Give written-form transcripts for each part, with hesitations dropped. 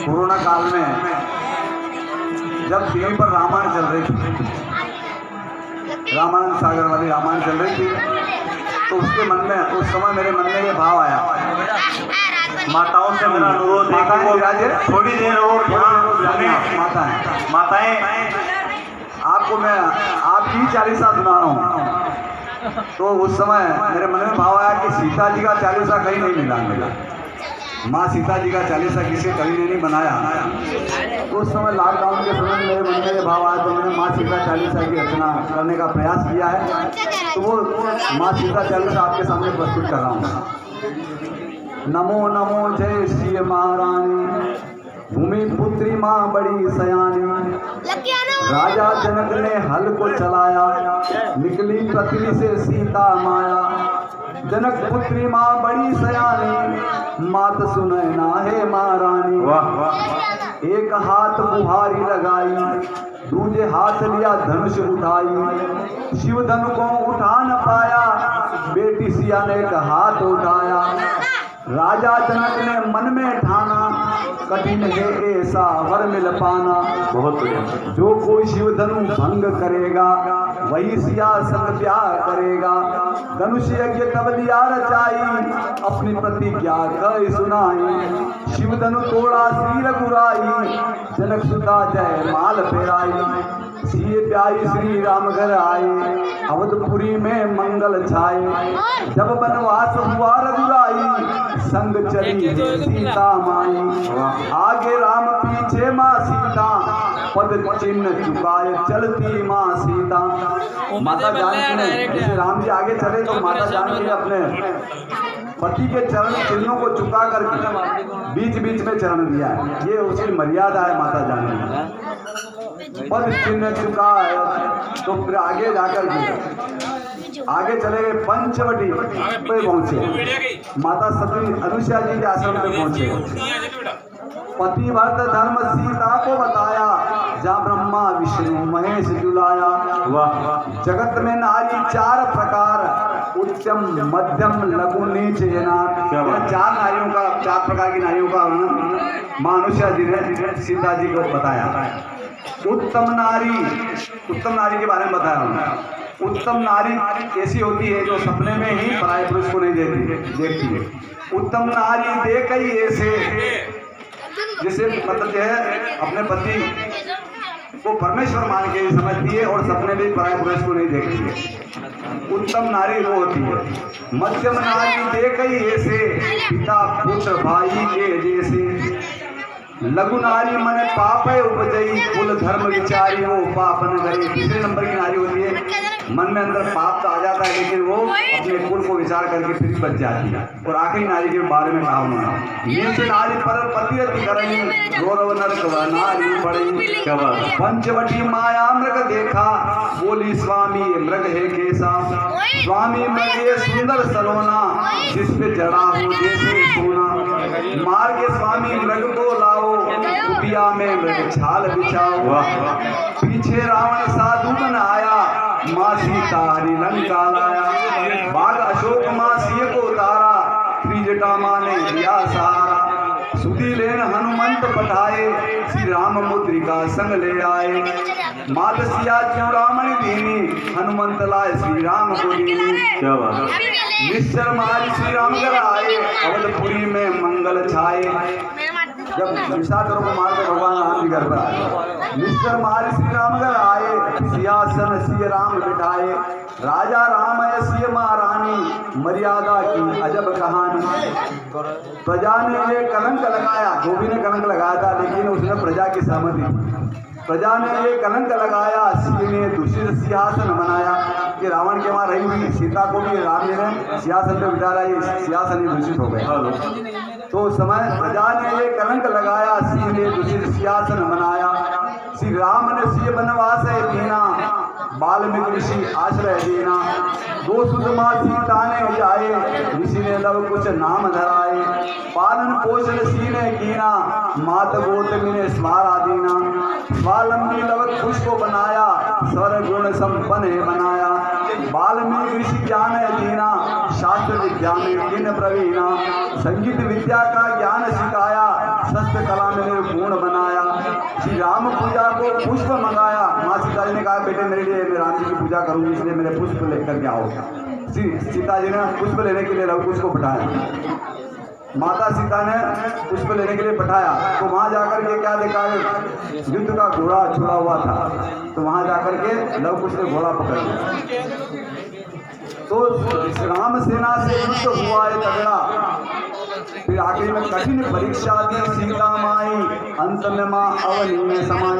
Corona काल में जब टीवी पर रामायण चल रही थी, रामानंद सागर वाली रामायण चल रही थी, तो उसके मन में उस समय मेरे मन में ये भाव आया, माताओं से मेरा अनुरोध है कि वो थोड़ी देर और माताएं आपको मैं आपकी चालीसा सुना रहा हूँ। तो उस समय मेरे मन में भाव आया कि सीता जी का चालीसा कहीं नहीं मिला, माँ सीता जी का चालीसा किसी कवि ने नहीं बनाया। तो उस समय लॉकडाउन के समय मेरे मन में ये भाव आया, तो मैंने माँ सीता चालीसा की रचना करने का प्रयास किया है। तो वो माँ सीता चालीसा आपके सामने प्रस्तुत कर रहा हूँ। नमो नमो जय श्री महारानी, भूमि पुत्री माँ बड़ी सयानी, राजा जनक ने हल को चलाया, निकली पृथ्वी से सीता माया। जनक पुत्री माँ बड़ी सयानी, मात सुने ना है महारानी। एक हाथ बुहारी लगाई, दूजे हाथ लिया धनुष उठाई, शिव धनु को उठा न पाया, बेटी सिया ने एक हाथ उठाया। राजा जनक ने मन में ठाना, कठिन है ऐसा वर मिल पाना। बहुत जो कोई शिव धनु भंग करेगा, वही सिया संग प्यार करेगा। धनुष यज्ञ तब लिया रचाई, अपनी प्रतिज्ञा कह सुनाई। शिव धनु तोड़ा श्री रघुराई, जनक सुता जय माल फेराई। सिए प्याई श्री राम घर आए, अवधपुरी में मंगल छाए। जब वनवास हुआ रघुराई, संग चली सीता माई। आगे राम पीछे माँ सीता, पद चिन्ह चुकाए चलती माँ सीता। माता जानकी ने, जैसे राम जी आगे चले तो माता जानकी ने अपने पति के चरण चिन्हों को चुका करके बीच बीच में चरण दिया है। ये उसकी मर्यादा है माता जानकी। पद चिन्ह चुकाए तो फिर आगे जाकर के आगे चले गए, पंचवटी पे पहुंचे, माता सती अनुसुईया जी के आश्रम पे पहुंचे। पतिव्रत धर्म सीता को बताया, जहाँ ब्रह्मा विष्णु महेश जुलाया। जगत में नारी चार प्रकार, उच्चम मध्यम लघु नीच येनाथ। चार नारियों का, चार प्रकार की नारियों का वर्णन माँ अनुसुईया जी ने सीता जी को बताया। उत्तम नारी के बारे में बताया। उत्तम नारी ऐसी होती है जो सपने में ही पराये पुरुष को नहीं देखती है। उत्तम नारी देख ही ऐसे, जिसे मतलब जो है अपने पति को परमेश्वर मान के समझती है और सपने में पराये पुरुष को नहीं देखती है। उत्तम नारी वो होती है। मध्यम नारी देख ही ऐसे, पिता पुत्र भाई के जैसे। लघु नारी मन पाप उपजई, कुल धर्म विचारी वो पाप न करे। तीसरे नंबर की नारी होती है, मन में अंदर पाप तो आ जाता है लेकिन वो अपने कुल को विचार करके फिर बच जाती है। और आखिरी नारी के बारे में कहा उन्होंने, नीच नारी पर पतिरति करई, गौरव नरक नारी पड़ई। पंचवटी माया मृग देखा, बोली स्वामी मृग है कैसा। स्वामी मृग ये सुंदर सलोना, जिस पे जड़ा हो जैसे सोना। मार के स्वामी मृग को लाओ, कुटिया में मृग छाल बिछाओ। पीछे रावण साधु बन आया, माँ सीता हरि लंका लाया। बाघ अशोक माँ सिय को उतारा, त्रिजटा माँ ने दिया सहारा। सुधी लेन हनुमंत पठाए, श्री राम मुद्रिका संग ले आए। मात सिया चूड़ामणि दीनी, हनुमंत लाए श्री राम को दीनी। निश्चर मारी श्री राम घर आए, अवधपुरी में मंगल छाए। जब निशाचरों को मार कर भगवान राम जी घर पर आए, निश्चर मारी श्री राम घर आए। सियासन सिय राम बिठाए, राजा राम है सिय महारानी। मर्यादा की अजब कहानी, प्रजा ने ये कलंक लगाया। धोबी ने कलंक लगाया था, लेकिन उसने प्रजा की सहमति। प्रजा ने ये कलंक लगाया, सिय ने दूषित सिंहासन बनाया। कि रावण के वहाँ रही हुई सीता को भी राम जी ने सिंहासन पे बिठा रहा, ये सिंहासन ही दूषित हो गया। तो समय प्रजा ने ये कलंक लगाया, सिय ने दूषित सिंहासन बनाया। श्री राम ने सिय बनवास दीना, वाल्मीकि ऋषि आश्रय देना। दो सुषमा सीता ने जाए, ऋषि ने लव कुछ नाम धराए। पालन पोषण सी ने कीना, मात गौतमी ने स्वारा दीना। स्वावलंबी लव खुश को बनाया, स्वर गुण संपन्न है बनाया। वाल्मीकि ऋषि ज्ञान है दीना, शास्त्र विद्या में किन प्रवीणा। संगीत विद्या का ज्ञान सिखाया, शस्त्र कला में निर्गुण बनाया। श्री राम पूजा को पुष्प मंगाया। माँ सीता जी ने कहा बेटे मेरे लिए मैं राम जी की पूजा करूंगी इसलिए मेरे पुष्प लेकर के आओ। सीता जी ने पुष्प लेने के लिए लव कुश को पठाया। माता सीता ने पुष्प लेने के लिए पठाया तो वहां जाकर के क्या देखा, युद्ध का घोड़ा छुड़ा हुआ था। तो वहां जाकर के लव कुश ने घोड़ा पकड़ लिया। तो राम सेना से युद्ध हुआ है तगड़ा। फिर आखिर में कठिन परीक्षा दी सीता माई, अंत में माँ अवनी में समाई।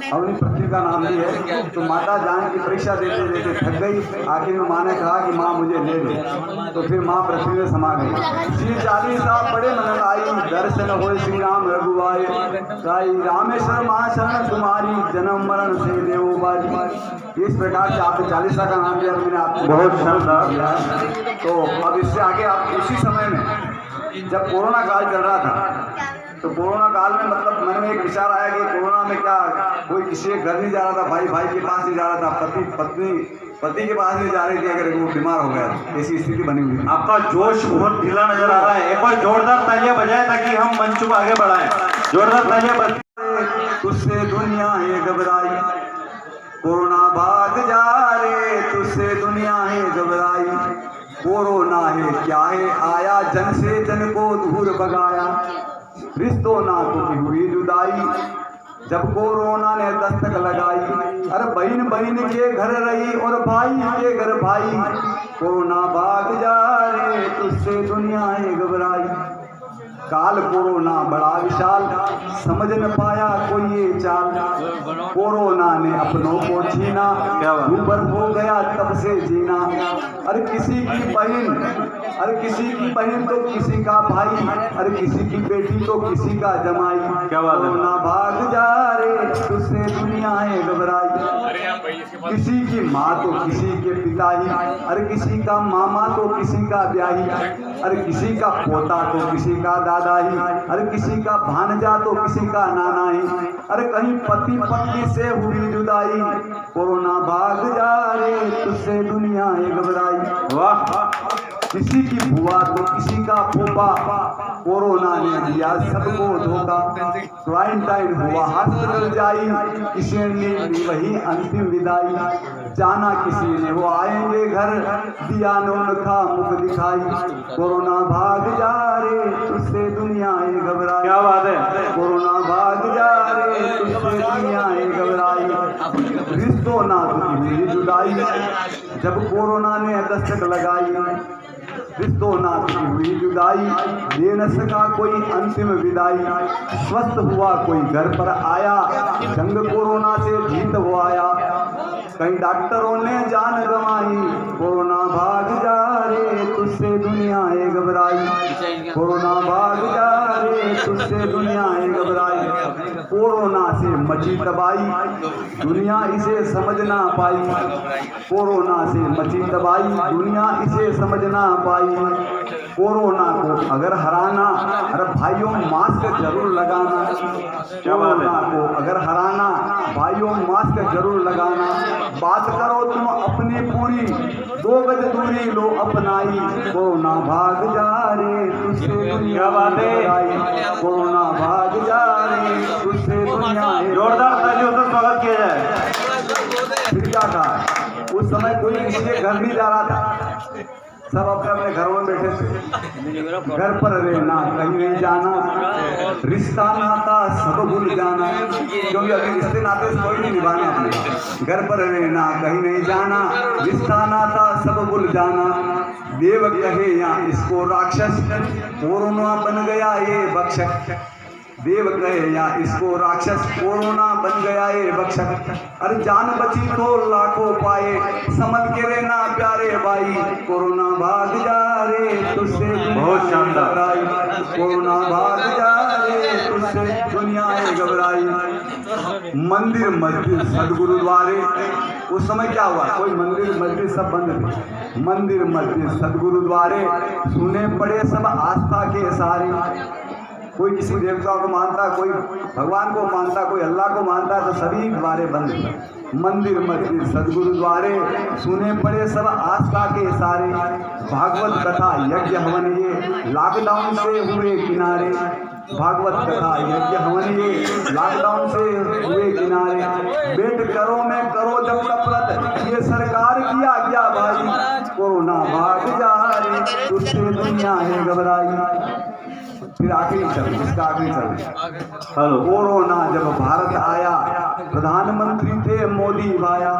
अवनी पृथ्वी का नाम भी है। तो माता जान की परीक्षा देते देते थक गई। आखिर में माँ ने कहा कि माँ मुझे ले ले। तो फिर माँ पृथ्वी में समा गई। श्री 40 साल बड़े मन आई, दर्शन हो श्री राम रघुआए। रामेश्वर माँ शरण तुम्हारी, जन्म मरण से देव बारी। इस प्रकार से आपने 40 का नाम लिया। मैंने आपको बहुत शानदार। तो अब इससे आगे आप उसी समय में जब कोरोना काल चल रहा था, तो कोरोना काल में मतलब मन में एक विचार आया कि कोरोना में क्या कोई किसी के घर नहीं जा रहा था, भाई भाई के पास नहीं जा रहा था, पति के पास नहीं जा रही थी अगर वो बीमार हो गया। ऐसी स्थिति बनी हुई। आपका जोश बहुत ढीला नजर आ रहा है। एक बार जोरदार तालियां बजाएं ताकि हम मंच को आगे बढ़ाएं। जोरदार तालियां बजाएं। तुझसे दुनिया है घबराई, कोरोना भाग जा रे, तुझसे दुनिया है घबराई। कोरोना है क्या है आया, जन से जन को दूर भगाया। रिश्तों नातों की हुई जुदाई, जब कोरोना ने दस्तक लगाई। अरे बहन बहन के घर रही और भाई के घर भाई। कोरोना भाग जा रे, तुझसे दुनिया है घबराई। काल कोरोना बड़ा विशाल, समझ न पाया कोई ये चाल। कोरोना ने अपनों को छीना, ऊपर हो गया तब से जीना। अरे किसी की बहन तो किसी का भाई, अरे किसी की बेटी तो किसी का जमाई। कोरोना भाग जा रे, तुझसे दुनिया है घबराई। किसी की माँ तो किसी के पिता ही, अरे किसी का मामा तो किसी का ब्याही। अरे किसी का पोता तो किसी का दादा ही, अरे किसी का भांजा तो किसी का नाना ही। अरे कहीं पति पत्नी से हुई जुदाई। कोरोना भाग जा रे, तुझसे दुनिया है घबराई। वाह। किसी की बुआ तो किसी का फूफा, कोरोना ने दिया सबको धोखा। क्वारंटाइन हुआ हॉस्पिटल जाई, किसी ने ली वही अंतिम विदाई। जाना किसी ने वो आएंगे घर, दिया न उनका मुख दिखाई। कोरोना भाग जा रे, तुझसे दुनिया है घबराई। क्या बात है। कोरोना भाग जा रे, तुझसे दुनिया है घबराई। रिश्तों नातों की हुई जुदाई, जब कोरोना ने दस्तक लगाई। रिश्तों नातों की हुई जुदाई, दे न सका कोई अंतिम विदाई। स्वस्थ हुआ कोई घर पर आया, जंग कोरोना से जीत हो आया। कई डॉक्टरों ने जान गंवाई। कोरोना भाग जा रे, तुझसे दुनिया है घबराई। कोरोना भाग जा रे, तुझसे दुनिया है घबराई। कोरोना से मची तबाही, दुनिया इसे समझ ना पाई। कोरोना से मची तबाही, दुनिया इसे समझ ना पाई। कोरोना को अगर हराना, अरे भाइयों मास्क जरूर लगाना। कोरोना को अगर हराना, भाइयों मास्क जरूर लगाना। बात करो तुम अपनी पूरी, 2 गज दूरी लो अपनाई। कोरोना भाग जा रे, तुझसे दुनिया है। कोरोना भाग जा रे, तुझसे दुनिया है। जोरदार तालियों से स्वागत किया जाए। फिर क्या था, उस समय कोई किसी के घर नहीं जा रहा था, सब अपने अपने घरों में बैठे थे। घर पर रहना, कहीं नहीं जाना, रिश्ता नाता सब भूल जाना। क्योंकि अभी रिश्ते नाते कोई नहीं निभाने अपने। घर पर रहना, कहीं नहीं जाना, रिश्ता नाता सब भूल जाना। देव कहे या इसको राक्षस, कोरोना बन गया ये बख्शक। देव कहे या इसको राक्षस, कोरोना बन गया ये बख्शक। अरे जान बची तो लाखों पाए, संभल के रहना प्यारे भाई। कोरोना भाग जा रे, तुझसे बहुत शानदार। कोरोना भाग जा रे, तुझसे दुनिया है घबराई। मंदिर मस्जिद सदगुरुद्वारे, उस समय क्या हुआ, कोई मंदिर मस्जिद सब बंद थे। मंदिर मस्जिद सदगुरुद्वारे, सुने पड़े सब आस्था के सारे। कोई किसी देवता को मानता, कोई भगवान को मानता, कोई अल्लाह को मानता, तो सभी द्वारे बंद थे। मंदिर मस्जिद सदगुरुद्वारे, सुने पड़े सब आस्था के सारे। भागवत कथा यज्ञ हवन ये लॉकडाउन से हुए किनारे। भागवत कथा है कि हमने ये लॉकडाउन से हुए किनारे बेट करो में करो जब नफरत ये सरकार की आज्ञा भाई कोरोना भाग जा रे तुझसे दुनिया है घबराई। फिर आखिरी चरण इसका आखिरी चरण हेलो कोरोना जब भारत आया प्रधानमंत्री थे मोदी भाया।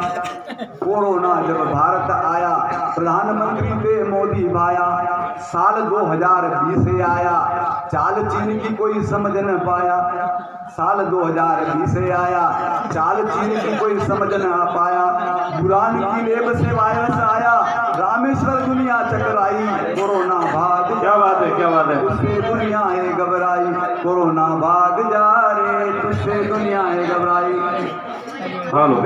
कोरोना जब भारत आया प्रधानमंत्री थे मोदी भाया। साल 2020 से आया चाल चीन की कोई समझ न पाया। साल 2020 से आया चाल चीन की कोई समझ न पाया। बुरान की लेब से वायरस आया रामेश्वर दुनिया चकराई। कोरोना भाग क्या बात है क्या बात है। तुझसे दुनिया है घबराई कोरोना भाग जा रे तुझसे दुनिया है घबराई। हेलो